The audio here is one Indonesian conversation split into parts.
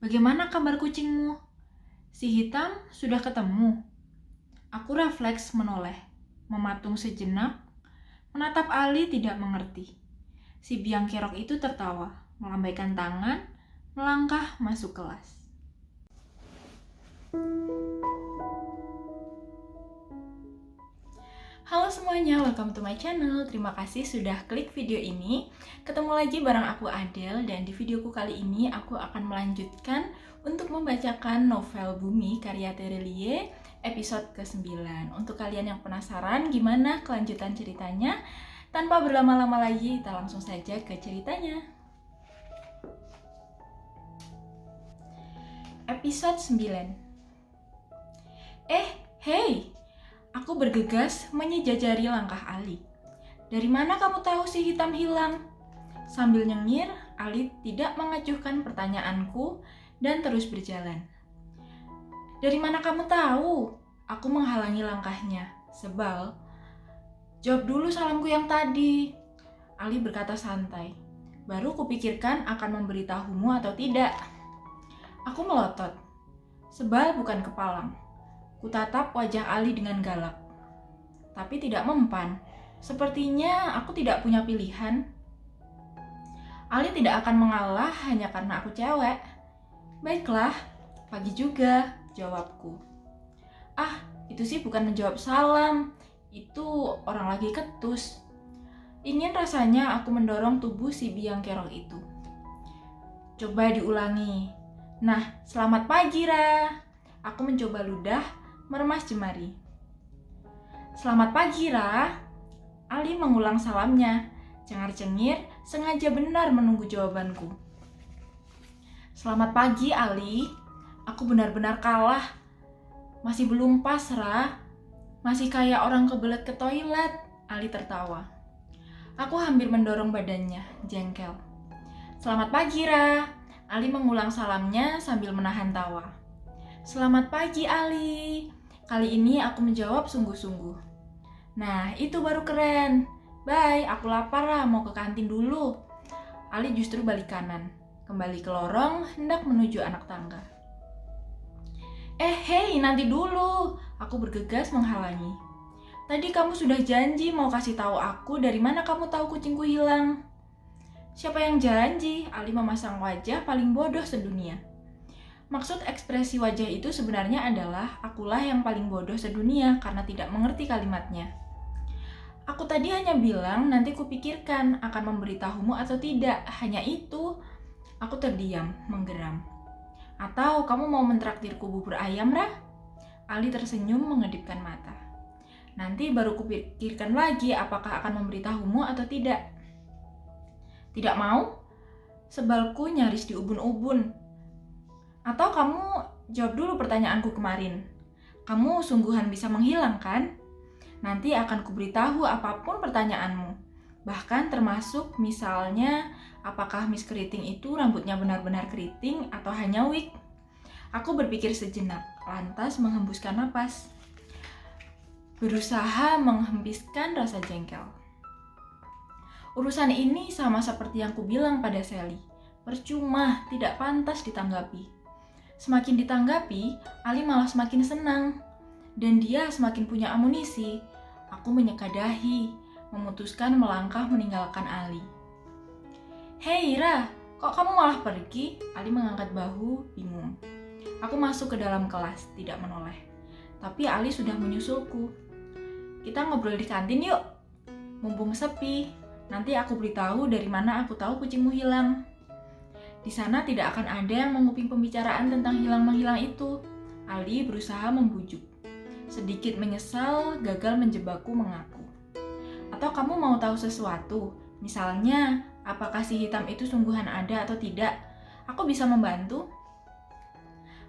Bagaimana kabar kucingmu? Si hitam sudah ketemu. Aku refleks menoleh, mematung sejenak, menatap Ali tidak mengerti. Si biang kerok itu tertawa, melambaikan tangan, melangkah masuk kelas. Halo semuanya, welcome to my channel. Terima kasih sudah klik video ini. Ketemu lagi bareng aku Adele, dan di videoku kali ini aku akan melanjutkan untuk membacakan novel Bumi karya Terelie episode ke-9. Untuk kalian yang penasaran gimana kelanjutan ceritanya, tanpa berlama-lama lagi kita langsung saja ke ceritanya. Episode 9. Hei! Aku bergegas menyejajari langkah Ali. Dari mana kamu tahu si hitam hilang? Sambil nyengir, Ali tidak mengacuhkan pertanyaanku dan terus berjalan. Dari mana kamu tahu? Aku menghalangi langkahnya, sebal. Jawab dulu salamku yang tadi. Ali berkata santai. Baru kupikirkan akan memberitahumu atau tidak. Aku melotot. Sebal bukan kepalang. Kutatap wajah Ali dengan galak, tapi tidak mempan. Sepertinya aku tidak punya pilihan. Ali tidak akan mengalah hanya karena aku cewek. Baiklah, pagi juga, jawabku. Itu sih bukan menjawab salam. Itu orang lagi ketus. Ingin rasanya aku mendorong tubuh si biang kerok itu. Coba diulangi. Nah, selamat pagi, Ra. Aku mencoba ludah, meremas jemari. Selamat pagi, Ra. Ali mengulang salamnya. Cengar-cengir, sengaja benar menunggu jawabanku. Selamat pagi, Ali. Aku benar-benar kalah. Masih belum pas, Ra. Masih kayak orang kebelet ke toilet. Ali tertawa. Aku hampir mendorong badannya, jengkel. Selamat pagi, Ra. Ali mengulang salamnya sambil menahan tawa. Selamat pagi, Ali. Kali ini aku menjawab sungguh-sungguh. Nah, itu baru keren. Bye, aku lapar lah, mau ke kantin dulu. Ali justru balik kanan, kembali ke lorong, hendak menuju anak tangga. Hei, nanti dulu. Aku bergegas menghalangi. Tadi kamu sudah janji mau kasih tahu aku dari mana kamu tahu kucingku hilang. Siapa yang janji? Ali memasang wajah paling bodoh sedunia. Maksud ekspresi wajah itu sebenarnya adalah akulah yang paling bodoh sedunia karena tidak mengerti kalimatnya. Aku tadi hanya bilang nanti kupikirkan akan memberitahumu atau tidak, hanya itu. Aku terdiam, menggeram. Atau kamu mau mentraktirku bubur ayam, Ra? Ali tersenyum mengedipkan mata. Nanti baru kupikirkan lagi apakah akan memberitahumu atau tidak. Tidak mau? Sebalku nyaris diubun-ubun. Atau kamu jawab dulu pertanyaanku kemarin. Kamu sungguhan bisa menghilang, kan? Nanti akan kuberitahu apapun pertanyaanmu. Bahkan termasuk misalnya, apakah Miss Keriting itu rambutnya benar-benar keriting atau hanya wig? Aku berpikir sejenak, lantas menghembuskan napas. Berusaha menghembuskan rasa jengkel. Urusan ini sama seperti yang kubilang pada Sally. Percuma, tidak pantas ditanggapi. Semakin ditanggapi, Ali malah semakin senang. Dan dia semakin punya amunisi. Aku menyeka dahi, memutuskan melangkah meninggalkan Ali. Hei, Ra, kok kamu malah pergi? Ali mengangkat bahu, bingung. Aku masuk ke dalam kelas, tidak menoleh. Tapi Ali sudah menyusulku. Kita ngobrol di kantin yuk. Mumpung sepi, nanti aku beritahu dari mana aku tahu kucingmu hilang. Di sana tidak akan ada yang menguping pembicaraan tentang hilang-menghilang itu. Ali berusaha membujuk. Sedikit menyesal gagal menjebakku mengaku. Atau kamu mau tahu sesuatu? Misalnya, apakah si hitam itu sungguhan ada atau tidak? Aku bisa membantu.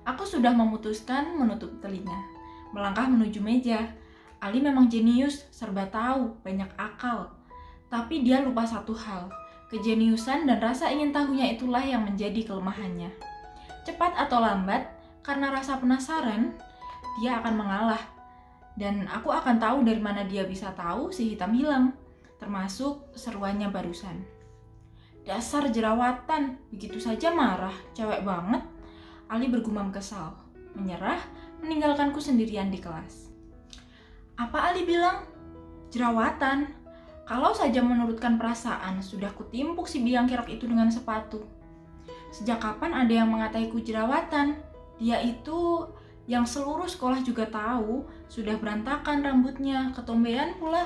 Aku sudah memutuskan menutup telinga. Melangkah menuju meja. Ali memang jenius, serba tahu, banyak akal. Tapi dia lupa satu hal. Kejeniusan dan rasa ingin tahunya itulah yang menjadi kelemahannya. Cepat atau lambat, karena rasa penasaran, dia akan mengalah. Dan aku akan tahu dari mana dia bisa tahu si hitam hilang, termasuk seruannya barusan. Dasar jerawatan, begitu saja marah, cewek banget. Ali bergumam kesal, menyerah, meninggalkanku sendirian di kelas. Apa Ali bilang? Jerawatan. Kalau saja menurutkan perasaan, sudah kutimpuk si biang kerok itu dengan sepatu. Sejak kapan ada yang mengataiku jerawatan? Dia itu yang seluruh sekolah juga tahu, sudah berantakan rambutnya, ketombean pula.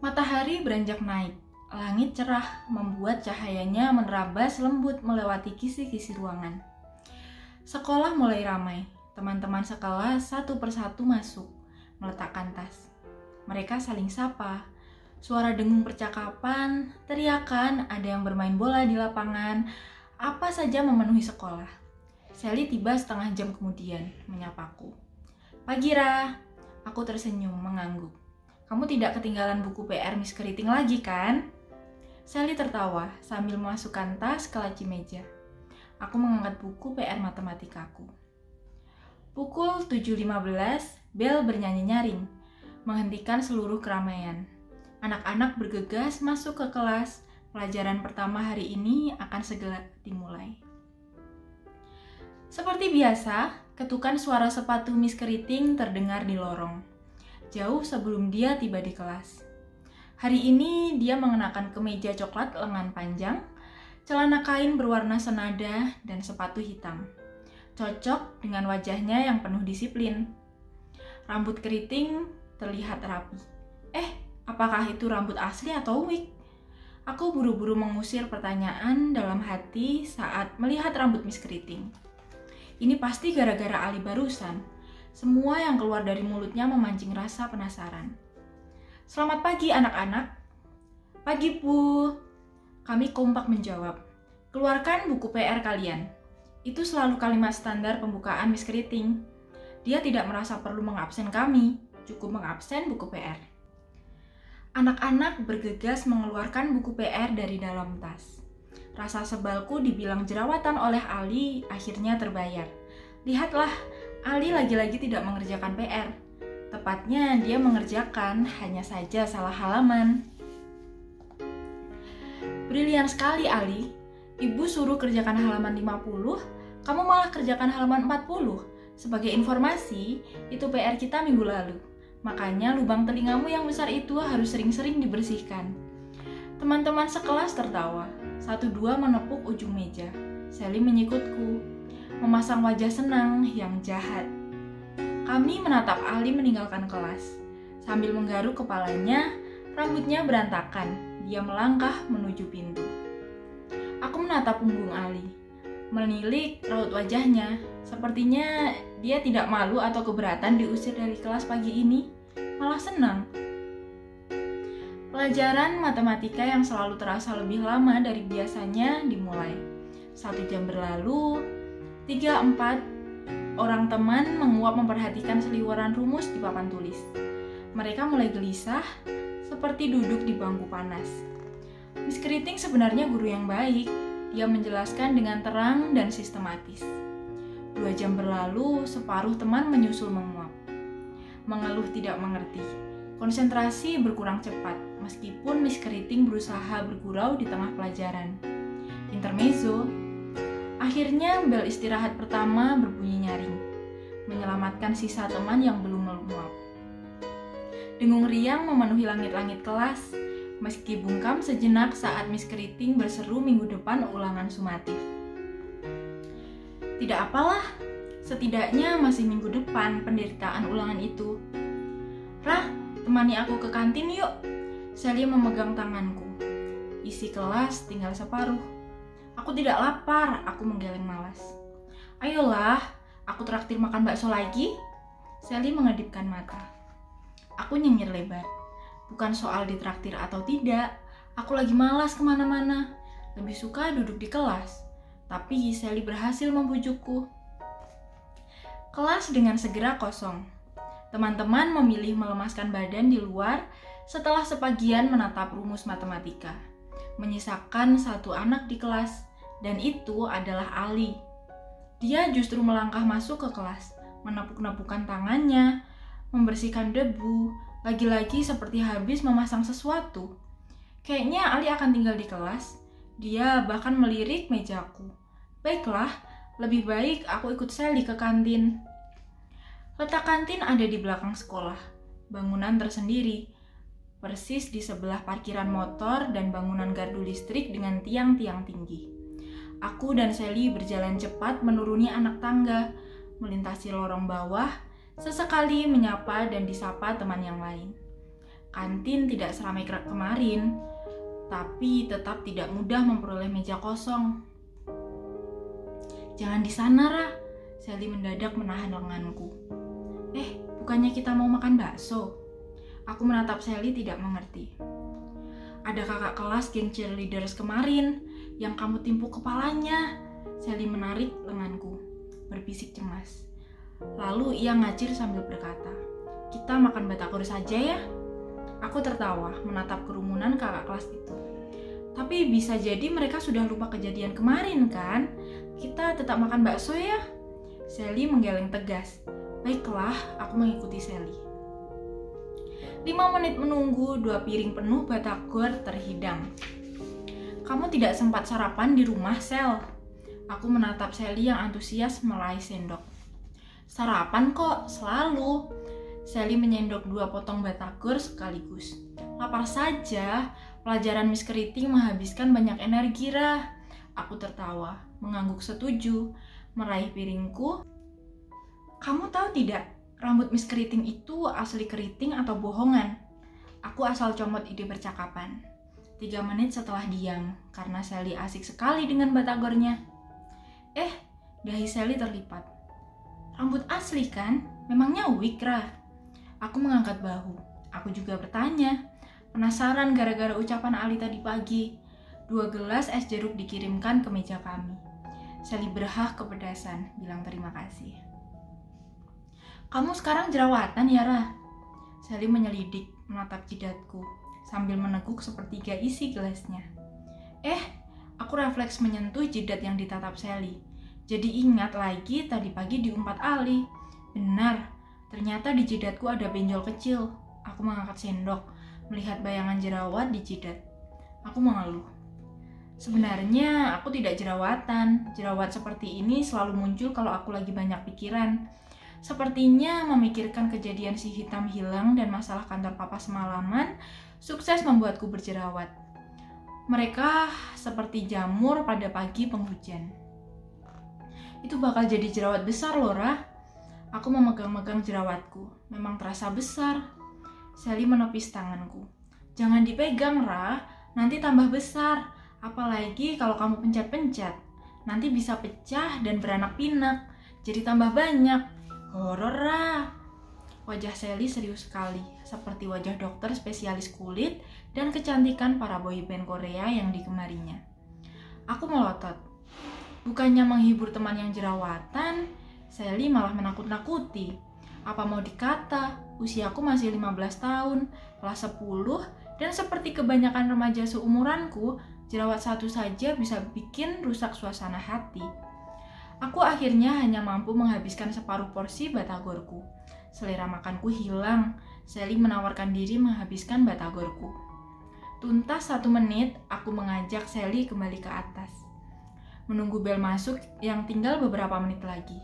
Matahari beranjak naik. Langit cerah, membuat cahayanya menerabas lembut melewati kisi-kisi ruangan. Sekolah mulai ramai. Teman-teman sekelas satu persatu masuk, meletakkan tas. Mereka saling sapa. Suara dengung percakapan, teriakan, ada yang bermain bola di lapangan, apa saja memenuhi sekolah. Sally tiba setengah jam kemudian, menyapaku. Pagi, Ra. Aku tersenyum, mengangguk. Kamu tidak ketinggalan buku PR Miss Keriting lagi, kan? Sally tertawa sambil memasukkan tas ke laci meja. Aku mengangkat buku PR matematikaku. Pukul 7.15, bel bernyanyi nyaring, menghentikan seluruh keramaian. Anak-anak bergegas masuk ke kelas. Pelajaran pertama hari ini akan segera dimulai. Seperti biasa, ketukan suara sepatu Miss Keriting terdengar di lorong, jauh sebelum dia tiba di kelas. Hari ini dia mengenakan kemeja coklat lengan panjang, celana kain berwarna senada, dan sepatu hitam. Cocok dengan wajahnya yang penuh disiplin. Rambut keriting terlihat rapi. Apakah itu rambut asli atau wig? Aku buru-buru mengusir pertanyaan dalam hati saat melihat rambut Miss Keriting. Ini pasti gara-gara Ali barusan. Semua yang keluar dari mulutnya memancing rasa penasaran. Selamat pagi anak-anak. Pagi, Bu. Kami kompak menjawab. Keluarkan buku PR kalian. Itu selalu kalimat standar pembukaan Miss Keriting. Dia tidak merasa perlu mengabsen kami, cukup mengabsen buku PR. Anak-anak bergegas mengeluarkan buku PR dari dalam tas. Rasa sebalku dibilang jerawatan oleh Ali akhirnya terbayar. Lihatlah, Ali lagi-lagi tidak mengerjakan PR. Tepatnya dia mengerjakan, hanya saja salah halaman. Brilian sekali Ali. Ibu suruh kerjakan halaman 50, kamu malah kerjakan halaman 40. Sebagai informasi, itu PR kita minggu lalu. Makanya lubang telingamu yang besar itu harus sering-sering dibersihkan. Teman-teman sekelas tertawa. Satu-dua menepuk ujung meja. Sally menyikutku, memasang wajah senang yang jahat. Kami menatap Ali meninggalkan kelas. Sambil menggaruk kepalanya, rambutnya berantakan. Dia melangkah menuju pintu. Aku menatap punggung Ali, menilik raut wajahnya. Sepertinya dia tidak malu atau keberatan diusir dari kelas pagi ini, malah senang. Pelajaran matematika yang selalu terasa lebih lama dari biasanya dimulai. 1 jam berlalu, 3-4 orang teman menguap memperhatikan seliweran rumus di papan tulis. Mereka mulai gelisah, seperti duduk di bangku panas. Miss Keriting sebenarnya guru yang baik. Dia menjelaskan dengan terang dan sistematis. 2 jam berlalu, separuh teman menyusul menguap. Mengeluh tidak mengerti. Konsentrasi berkurang cepat, meskipun Miss Keriting berusaha bergurau di tengah pelajaran. Intermezzo. Akhirnya bel istirahat pertama berbunyi nyaring, menyelamatkan sisa teman yang belum menguap. Dengung riang memenuhi langit-langit kelas, meski bungkam sejenak saat Miss Keriting berseru minggu depan ulangan sumatif. Tidak apalah, setidaknya masih minggu depan penderitaan ulangan itu. Rah, temani aku ke kantin yuk. Sally memegang tanganku. Isi kelas tinggal separuh. Aku tidak lapar, aku menggeleng malas. Ayolah, aku traktir makan bakso lagi. Sally mengedipkan mata. Aku nyengir lebar. Bukan soal ditraktir atau tidak, aku lagi malas kemana-mana. Lebih suka duduk di kelas. Tapi Sally berhasil membujukku. Kelas dengan segera kosong. Teman-teman memilih melemaskan badan di luar setelah sebagian menatap rumus matematika. Menyisakan satu anak di kelas, dan itu adalah Ali. Dia justru melangkah masuk ke kelas, menepuk-nepukkan tangannya, membersihkan debu, lagi-lagi seperti habis memasang sesuatu. Kayaknya Ali akan tinggal di kelas. Dia bahkan melirik mejaku. Baiklah, Lebih baik aku ikut Sally ke kantin. Letak kantin ada di belakang sekolah, bangunan tersendiri, persis di sebelah parkiran motor dan bangunan gardu listrik dengan tiang-tiang tinggi. Aku dan Sally berjalan cepat menuruni anak tangga, melintasi lorong bawah, sesekali menyapa dan disapa teman yang lain. Kantin tidak seramai kemarin, tapi tetap tidak mudah memperoleh meja kosong. Jangan di sana, Ra. Sally mendadak menahan lenganku. Bukannya kita mau makan bakso? Aku menatap Sally tidak mengerti. Ada kakak kelas geng cheerleaders kemarin yang kamu timpuk kepalanya. Sally menarik lenganku, berbisik cemas. Lalu ia ngacir sambil berkata, kita makan batagor saja ya? Aku tertawa menatap kerumunan kakak kelas itu. Tapi bisa jadi mereka sudah lupa kejadian kemarin kan? Kita tetap makan bakso ya? Sally menggeleng tegas. Baiklah, aku mengikuti Sally. 5 menit menunggu, 2 piring penuh batagor terhidang. Kamu tidak sempat sarapan di rumah, Sel? Aku menatap Sally yang antusias meraih sendok. Sarapan kok, selalu. Sally menyendok 2 potong batagor sekaligus. Lapar saja, pelajaran Miss Keriting menghabiskan banyak energi, Ra. Aku tertawa, mengangguk setuju, meraih piringku. Kamu tahu tidak, rambut Miss Keriting itu asli keriting atau bohongan? Aku asal comot ide percakapan. 3 menit setelah diam, karena Sally asik sekali dengan batagornya. Dahi Sally terlipat. Rambut asli kan? Memangnya wig, Ra? Aku mengangkat bahu. Aku juga bertanya. Penasaran gara-gara ucapan Ali tadi pagi. 2 gelas es jeruk dikirimkan ke meja kami. Sally berhah kepedasan, bilang terima kasih. Kamu sekarang jerawatan ya, Ra? Sally menyelidik, menatap jidatku, sambil meneguk sepertiga isi gelasnya. Aku refleks menyentuh jidat yang ditatap Sally. Jadi ingat lagi tadi pagi diumpat Ali. Benar, ternyata di jidatku ada benjol kecil. Aku mengangkat sendok, melihat bayangan jerawat di jidat. Aku mengeluh. Sebenarnya aku tidak jerawatan. Jerawat seperti ini selalu muncul kalau aku lagi banyak pikiran. Sepertinya memikirkan kejadian si hitam hilang dan masalah kantor papa semalaman sukses membuatku berjerawat. Mereka seperti jamur pada pagi penghujan. Itu bakal jadi jerawat besar loh, Ra. Aku memegang-megang jerawatku. Memang terasa besar. Sally menepis tanganku. Jangan dipegang, Ra. Nanti tambah besar. Apalagi kalau kamu pencet-pencet. Nanti bisa pecah dan beranak pinak. Jadi tambah banyak. Horor, Ra. Wajah Sally serius sekali, seperti wajah dokter spesialis kulit dan kecantikan para boyband Korea yang digemarinya. Aku melotot. Bukannya menghibur teman yang jerawatan, Sally malah menakut-nakuti. Apa mau dikata, usiaku masih 15 tahun, kelas 10, dan seperti kebanyakan remaja seumuranku, jerawat satu saja bisa bikin rusak suasana hati. Aku akhirnya hanya mampu menghabiskan separuh porsi batagorku. Selera makanku hilang. Sally menawarkan diri menghabiskan batagorku. Tuntas 1 menit, aku mengajak Sally kembali ke atas. Menunggu bel masuk yang tinggal beberapa menit lagi.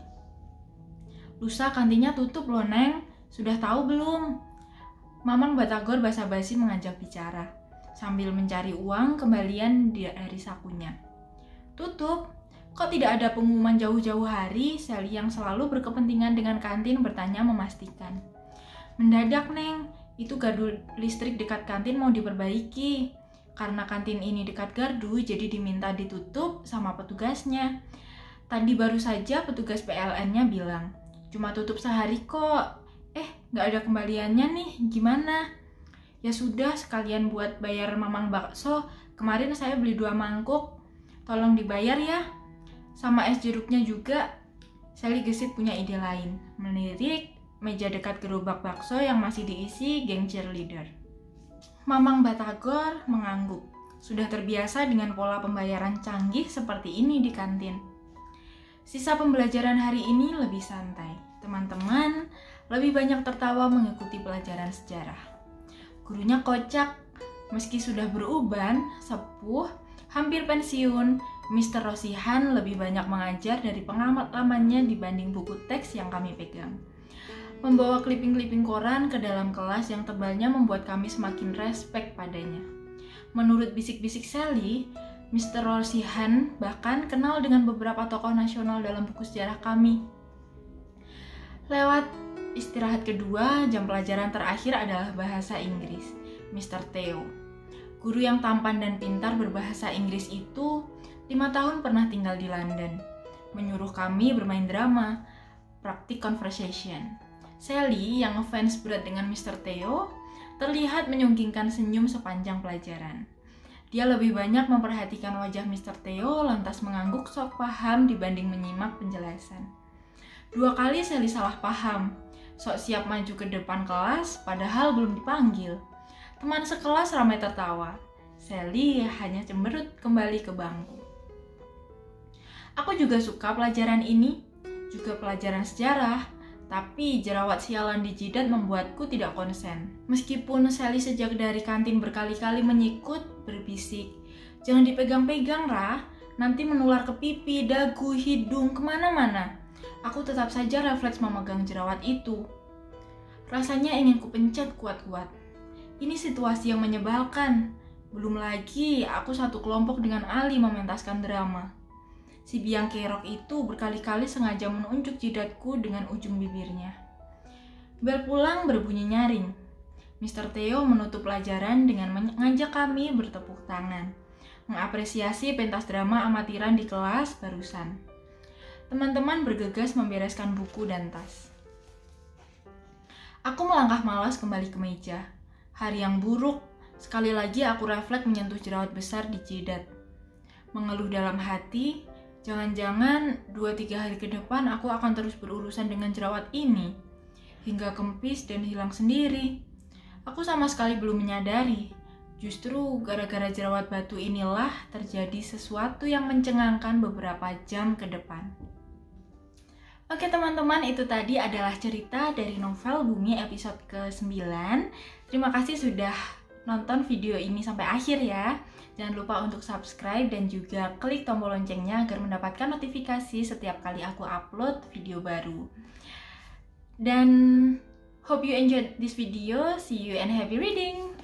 Lusa kantinnya tutup loh, Neng. Sudah tahu belum? Mamang batagor basa-basi mengajak bicara, sambil mencari uang kembalian dari sakunya. Tutup? Kok tidak ada pengumuman jauh-jauh hari? Sally yang selalu berkepentingan dengan kantin bertanya memastikan. Mendadak, Neng. Itu gardu listrik dekat kantin mau diperbaiki. Karena kantin ini dekat gardu, jadi diminta ditutup sama petugasnya. Tadi baru saja petugas PLN-nya bilang, cuma tutup sehari kok. Nggak ada kembaliannya nih, gimana? Ya sudah, sekalian buat bayar mamang bakso. Kemarin saya beli 2 mangkuk. Tolong dibayar ya. Sama es jeruknya juga. Sally gesit punya ide lain. Melirik meja dekat gerobak bakso yang masih diisi geng cheerleader. Mamang batagor mengangguk. Sudah terbiasa dengan pola pembayaran canggih seperti ini di kantin. Sisa pembelajaran hari ini lebih santai. Teman-teman lebih banyak tertawa mengikuti pelajaran sejarah. Gurunya kocak, meski sudah beruban, sepuh, hampir pensiun, Mr. Rosihan lebih banyak mengajar dari pengalamannya dibanding buku teks yang kami pegang. Membawa clipping-clipping koran ke dalam kelas yang tebalnya membuat kami semakin respek padanya. Menurut bisik-bisik Sally, Mr. Rosihan bahkan kenal dengan beberapa tokoh nasional dalam buku sejarah kami. Lewat istirahat kedua, jam pelajaran terakhir adalah bahasa Inggris. Mr. Theo, guru yang tampan dan pintar berbahasa Inggris itu 5 tahun pernah tinggal di London, menyuruh kami bermain drama, praktik conversation. Sally yang ngefans berat dengan Mr. Theo terlihat menyunggingkan senyum sepanjang pelajaran. Dia lebih banyak memperhatikan wajah Mr. Theo lantas mengangguk sok paham dibanding menyimak penjelasan. 2 kali Sally salah paham, sok siap maju ke depan kelas padahal belum dipanggil. Teman sekelas ramai tertawa. Sally hanya cemberut kembali ke bangku. Aku juga suka pelajaran ini, juga pelajaran sejarah. Tapi jerawat sialan di jidat membuatku tidak konsen. Meskipun Sally sejak dari kantin berkali-kali menyikut, berbisik, "Jangan dipegang-pegang, Rah, nanti menular ke pipi, dagu, hidung, kemana-mana." Aku tetap saja refleks memegang jerawat itu. Rasanya ingin kupencet kuat-kuat. Ini situasi yang menyebalkan. Belum lagi aku satu kelompok dengan Ali mementaskan drama. Si biang kerok itu berkali-kali sengaja menunjuk jidatku dengan ujung bibirnya. Bel pulang berbunyi nyaring. Mr. Theo menutup pelajaran dengan mengajak kami bertepuk tangan, mengapresiasi pentas drama amatiran di kelas barusan. Teman-teman bergegas membereskan buku dan tas. Aku melangkah malas kembali ke meja. Hari yang buruk, sekali lagi aku refleks menyentuh jerawat besar di jidat. Mengeluh dalam hati, jangan-jangan 2-3 hari ke depan aku akan terus berurusan dengan jerawat ini, hingga kempis dan hilang sendiri. Aku sama sekali belum menyadari, justru gara-gara jerawat batu inilah terjadi sesuatu yang mencengangkan beberapa jam ke depan. Oke teman-teman, itu tadi adalah cerita dari novel Bumi episode ke-9. Terima kasih sudah nonton video ini sampai akhir ya. Jangan lupa untuk subscribe dan juga klik tombol loncengnya agar mendapatkan notifikasi setiap kali aku upload video baru. Dan hope you enjoyed this video. See you and happy reading!